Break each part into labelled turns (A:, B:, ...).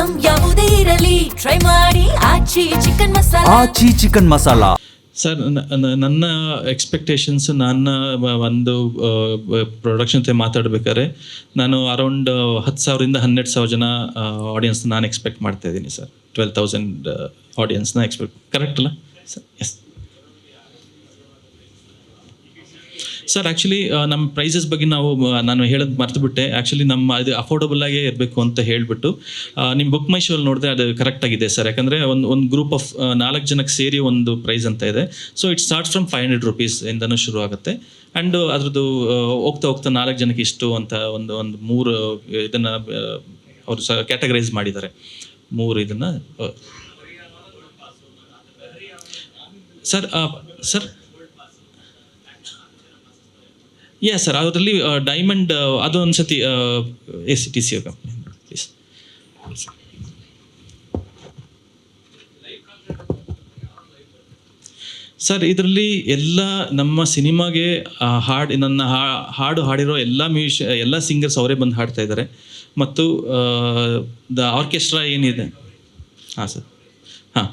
A: Item ಯಾವುದೇ ಇರಲಿ try ಮಾಡಿ ಆಚಿ ಚಿಕನ್ ಮಸಾಲಾ.
B: ಸರ್, ನನ್ನ ಎಕ್ಸ್ಪೆಕ್ಟೇಷನ್ಸ್, ನನ್ನ ಒಂದು ಪ್ರೊಡಕ್ಷನ್ ಜೊತೆ ಮಾತಾಡ್ಬೇಕಾದ್ರೆ ನಾನು ಅರೌಂಡ್ 10,000 12,000 ಜನ ಆಡಿಯನ್ಸ್ ನಾನು ಎಕ್ಸ್ಪೆಕ್ಟ್ ಮಾಡ್ತಾ ಇದ್ದೀನಿ ಸರ್. 12,000 ಆಡಿಯನ್ಸ್ನ ಎಕ್ಸ್ಪೆಕ್ಟ್, ಕರೆಕ್ಟ್ ಅಲ್ಲ ಸರ್? Yes sir. ಆ್ಯಕ್ಚುಲಿ ನಮ್ಮ ಪ್ರೈಸಸ್ ಬಗ್ಗೆ ನಾನು ಹೇಳೋದು ಮರ್ತುಬಿಟ್ಟೆ. ಆ್ಯಕ್ಚುಲಿ ನಮ್ಮ ಇದು ಅಫೋರ್ಡಬಲ್ ಆಗೇ ಇರಬೇಕು ಅಂತ ಹೇಳಿಬಿಟ್ಟು ನಿಮ್ಮ ಬುಕ್ ಮೈ ಶೋಲ್ಲಿ ನೋಡಿದ್ರೆ ಅದು ಕರೆಕ್ಟಾಗಿದೆ ಸರ್. ಯಾಕಂದರೆ ಒಂದು ಗ್ರೂಪ್ ಆಫ್ 4 ಜನಕ್ಕೆ ಸೇರಿ ಒಂದು ಪ್ರೈಸ್ ಅಂತ ಇದೆ. So it starts from 500 rupees ಇಂದನೂ ಶುರು ಆಗುತ್ತೆ. ಆ್ಯಂಡ್ ಅದ್ರದ್ದು ಹೋಗ್ತಾ 4 ಜನಕ್ಕೆ ಇಷ್ಟು ಅಂತ ಒಂದು 3 ಇದನ್ನು ಅವರು ಕ್ಯಾಟಗರೈಸ್ ಮಾಡಿದ್ದಾರೆ. 3 ಇದನ್ನು ಸರ್ ಯಾ ಸರ್, ಅದರಲ್ಲಿ ಡೈಮಂಡ್ ಅದು ಒಂದು ಸತಿ ACTC ಕಂಪ್ನಿ ಪ್ಲೀಸ್. ಸರ್, ಇದರಲ್ಲಿ ಎಲ್ಲ ನಮ್ಮ ಸಿನಿಮಾಗೆ ಹಾಡು ಹಾಡಿರೋ ಎಲ್ಲ ಸಿಂಗರ್ಸ್ ಅವರೇ ಬಂದು ಹಾಡ್ತಾ ಇದ್ದಾರೆ. ಮತ್ತು ದ ಆರ್ಕೆಸ್ಟ್ರಾ ಏನಿದೆ, ಹಾಂ ಸರ್, ಹಾಂ,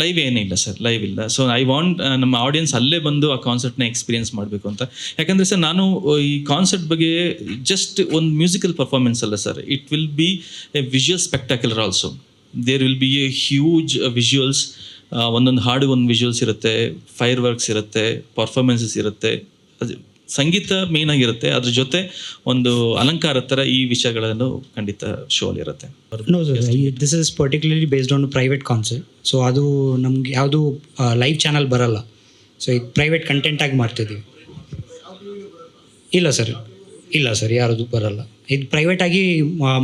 B: ಲೈವ್ ಏನಿಲ್ಲ ಸರ್, ಲೈವ್ ಇಲ್ಲ. ಸೊ ಐ ವಾಂಟ್ ನಮ್ಮ ಆಡಿಯನ್ಸ್ ಅಲ್ಲೇ ಬಂದು ಆ ಕಾನ್ಸರ್ಟ್ನ ಎಕ್ಸ್ಪೀರಿಯನ್ಸ್ ಮಾಡಬೇಕು ಅಂತ. ಯಾಕಂದರೆ ಸರ್, ನಾನು ಈ ಕಾನ್ಸರ್ಟ್ ಬಗ್ಗೆ ಜಸ್ಟ್ ಒಂದು ಮ್ಯೂಸಿಕಲ್ ಪರ್ಫಾರ್ಮೆನ್ಸ್ ಅಲ್ಲ sir, it will be a visual spectacular also. There will be a huge visuals. ಒಂದೊಂದು ಹಾಡು ಒಂದು ವಿಜುವಲ್ಸ್ ಇರುತ್ತೆ, ಫೈರ್ ವರ್ಕ್ಸ್ ಇರುತ್ತೆ, ಪರ್ಫಾರ್ಮೆನ್ಸಸ್ ಇರುತ್ತೆ, ಅದು ಸಂಗೀತ ಮೇನ್ ಆಗಿರುತ್ತೆ. ಅದ್ರ ಜೊತೆ ಒಂದು ಅಲಂಕಾರ ಥರ ಈ ವಿಷಯಗಳನ್ನು ಖಂಡಿತ ಶೋ ಅಲ್ಲಿ ಇರುತ್ತೆ.
C: No sir, this is particularly based on private concert. So ಅದು ನಮ್ಗೆ ಯಾವುದು ಲೈವ್ ಚಾನಲ್ ಬರಲ್ಲ. ಸೊ ಇದು ಪ್ರೈವೇಟ್ ಕಂಟೆಂಟಾಗಿ ಮಾಡ್ತಿದ್ದೀವಿ. ಇಲ್ಲ ಸರ್, ಯಾರದು ಬರಲ್ಲ. ಇದು ಪ್ರೈವೇಟಾಗಿ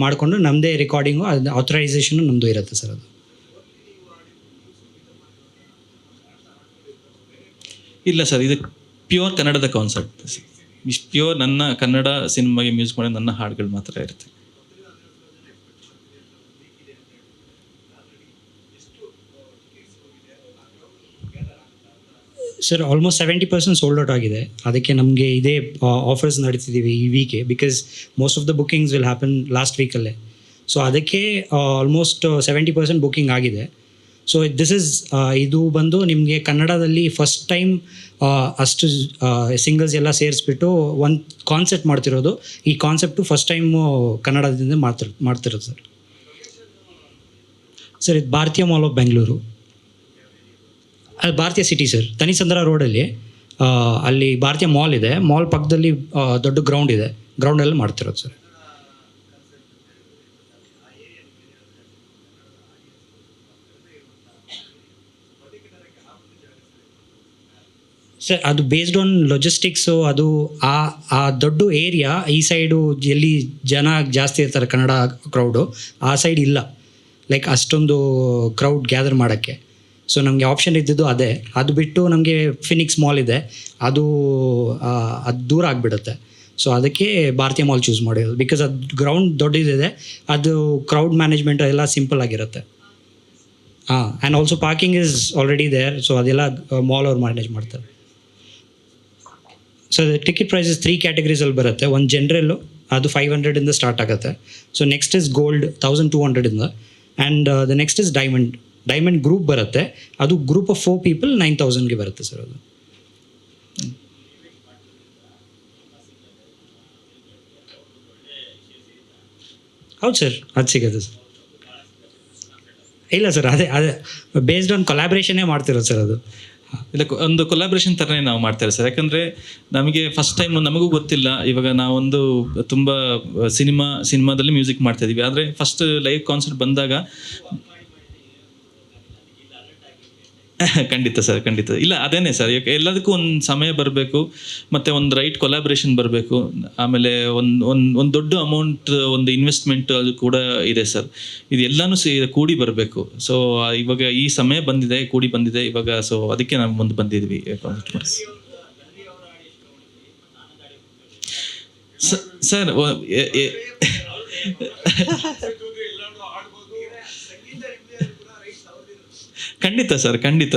C: ಮಾಡಿಕೊಂಡು ನಮ್ಮದೇ ರೆಕಾರ್ಡಿಂಗು, ಅದು ಆಥರೈಸೇಷನು ನಮ್ಮದು ಇರುತ್ತೆ ಸರ್. ಅದು
B: ಇಲ್ಲ ಸರ್, ಇದು ಪ್ಯೂರ್ ಕನ್ನಡದ ಕಾನ್ಸರ್ಟ್. ಇಷ್ಟು ಪ್ಯೂರ್ ನನ್ನ ಕನ್ನಡ ಸಿನಿಮಾಗೆ ಮ್ಯೂಸಿಕ್ ಮಾಡಿ ನನ್ನ ಹಾಡುಗಳು ಮಾತ್ರ ಇರುತ್ತೆ.
C: ಸರ್, ಆಲ್ಮೋಸ್ಟ್ 70% ಸೋಲ್ಡ್ ಔಟ್ ಆಗಿದೆ. ಅದಕ್ಕೆ ನಮಗೆ ಇದೇ ಆಫರ್ಸ್ ನಡೀತಿದ್ದೀವಿ ಈ ವೀಕೆ, because most of the bookings will happen last ವೀಕಲ್ಲೇ. ಸೊ ಅದಕ್ಕೆ ಆಲ್ಮೋಸ್ಟ್ 70% ಬುಕ್ಕಿಂಗ್ ಆಗಿದೆ. ಸೊ ಇದು ಬಂದು ನಿಮಗೆ ಕನ್ನಡದಲ್ಲಿ ಫಸ್ಟ್ ಟೈಮ್ ಅಷ್ಟು ಸಿಂಗರ್ಸ್ ಎಲ್ಲ ಸೇರಿಸ್ಬಿಟ್ಟು ಒಂದು ಕಾನ್ಸೆಪ್ಟ್ ಮಾಡ್ತಿರೋದು. ಈ ಕಾನ್ಸೆಪ್ಟು ಫಸ್ಟ್ ಟೈಮು ಕನ್ನಡದಿಂದ ಮಾಡ್ತಿರೋದು ಸರ್. ಸರ್, ಇದು ಭಾರತೀಯ ಮಾಲ್ ಆಫ್ ಬೆಂಗಳೂರು, ಅದು ಭಾರತೀಯ ಸಿಟಿ ಸರ್. ತನಿಸಂದ್ರ ರೋಡಲ್ಲಿ ಅಲ್ಲಿ ಭಾರತೀಯ ಮಾಲ್ ಇದೆ. ಮಾಲ್ ಪಕ್ಕದಲ್ಲಿ ದೊಡ್ಡ ಗ್ರೌಂಡ್ ಇದೆ. ಗ್ರೌಂಡಲ್ಲಿ ಮಾಡ್ತಿರೋದು ಸರ್. ಸರ್, ಅದು ಬೇಸ್ಡ್ ಆನ್ ಲಾಜಿಸ್ಟಿಕ್ಸು. ಅದು ಆ ದೊಡ್ಡ ಏರಿಯಾ ಈ ಸೈಡು ಎಲ್ಲಿ ಜನ ಜಾಸ್ತಿ ಇರ್ತಾರೆ ಕನ್ನಡ ಕ್ರೌಡು, ಆ ಸೈಡ್ ಇಲ್ಲ ಲೈಕ್ ಅಷ್ಟೊಂದು ಕ್ರೌಡ್ ಗ್ಯಾದರ್ ಮಾಡೋಕ್ಕೆ. ಸೊ ನಮಗೆ ಆಪ್ಷನ್ ಇದ್ದಿದ್ದು ಅದೇ. ಅದು ಬಿಟ್ಟು ನಮಗೆ ಫಿನಿಕ್ಸ್ ಮಾಲ್ ಇದೆ, ಅದು ದೂರ ಆಗಿಬಿಡುತ್ತೆ. ಸೊ ಅದಕ್ಕೆ ಭಾರತೀಯ ಮಾಲ್ ಚೂಸ್ ಮಾಡಿರೋದು. ಬಿಕಾಸ್ ಅದು ಗ್ರೌಂಡ್ ದೊಡ್ಡದಿದೆ, ಅದು ಕ್ರೌಡ್ ಮ್ಯಾನೇಜ್ಮೆಂಟ್ ಎಲ್ಲ ಸಿಂಪಲ್ ಆಗಿರುತ್ತೆ. And also parking is already there. So ಅದೆಲ್ಲ ಮಾಲ್ ಅವ್ರು ಮ್ಯಾನೇಜ್ ಮಾಡ್ತಾರೆ. ಸೊ ಟಿಕೆಟ್ ಪ್ರೈಸಸ್ 3 ಕ್ಯಾಟಗರೀಸಲ್ಲಿ ಬರುತ್ತೆ. ಒಂದು ಜನರಲ್ಲು, ಅದು 500 ಸ್ಟಾರ್ಟ್ ಆಗುತ್ತೆ. So next is gold 1,200 and the next is diamond group ಬರುತ್ತೆ. ಅದು ಗ್ರೂಪ್ ಆಫ್ 4 people 9,000ಗೆ ಬರುತ್ತೆ ಸರ್. ಅದು ಹೌದು ಸರ್, ಅದು ಸಿಗುತ್ತೆ ಸರ್. ಇಲ್ಲ ಸರ್, ಅದೇ ಬೇಸ್ಡ್ ಆನ್ ಕೊಲಾಬ್ರೇಷನ್ನೇ ಮಾಡ್ತಿರೋದು ಸರ್. ಅದು
B: ಇಲ್ಲ, ಒಂದು ಕೊಲಾಬ್ರೇಷನ್ ಥರನೇ ನಾವು ಮಾಡ್ತೇವೆ ಸರ್. ಯಾಕಂದರೆ ನಮಗೆ ಫಸ್ಟ್ ಟೈಮ್ ನಮಗೂ ಗೊತ್ತಿಲ್ಲ. ಇವಾಗ ನಾವೊಂದು ತುಂಬ ಸಿನಿಮಾದಲ್ಲಿ ಮ್ಯೂಸಿಕ್ ಮಾಡ್ತಾಯಿದ್ದೀವಿ. ಆದರೆ ಫಸ್ಟ್ ಲೈವ್ ಕಾನ್ಸರ್ಟ್ ಬಂದಾಗ ಖಂಡಿತ ಸರ್, ಖಂಡಿತ. ಇಲ್ಲ, ಅದೇನೇ ಸರ್, ಎಲ್ಲದಕ್ಕೂ ಒಂದು ಸಮಯ ಬರಬೇಕು, ಮತ್ತು ಒಂದು ರೈಟ್ ಕೊಲಾಬ್ರೇಷನ್ ಬರಬೇಕು. ಆಮೇಲೆ ಒಂದು ದೊಡ್ಡ ಅಮೌಂಟ್, ಒಂದು ಇನ್ವೆಸ್ಟ್ಮೆಂಟ್ ಅದು ಕೂಡ ಇದೆ ಸರ್. ಇದು ಎಲ್ಲನೂ ಕೂಡಿ ಬರಬೇಕು. ಸೊ ಇವಾಗ ಈ ಸಮಯ ಕೂಡಿ ಬಂದಿದೆ ಇವಾಗ. ಸೊ ಅದಕ್ಕೆ ನಾವು ಮುಂದೆ ಬಂದಿದ್ವಿ ಕಾನ್ಸರ್ಟ್ ಸರ್. ಖಂಡಿತ ಸರ್, ಖಂಡಿತ.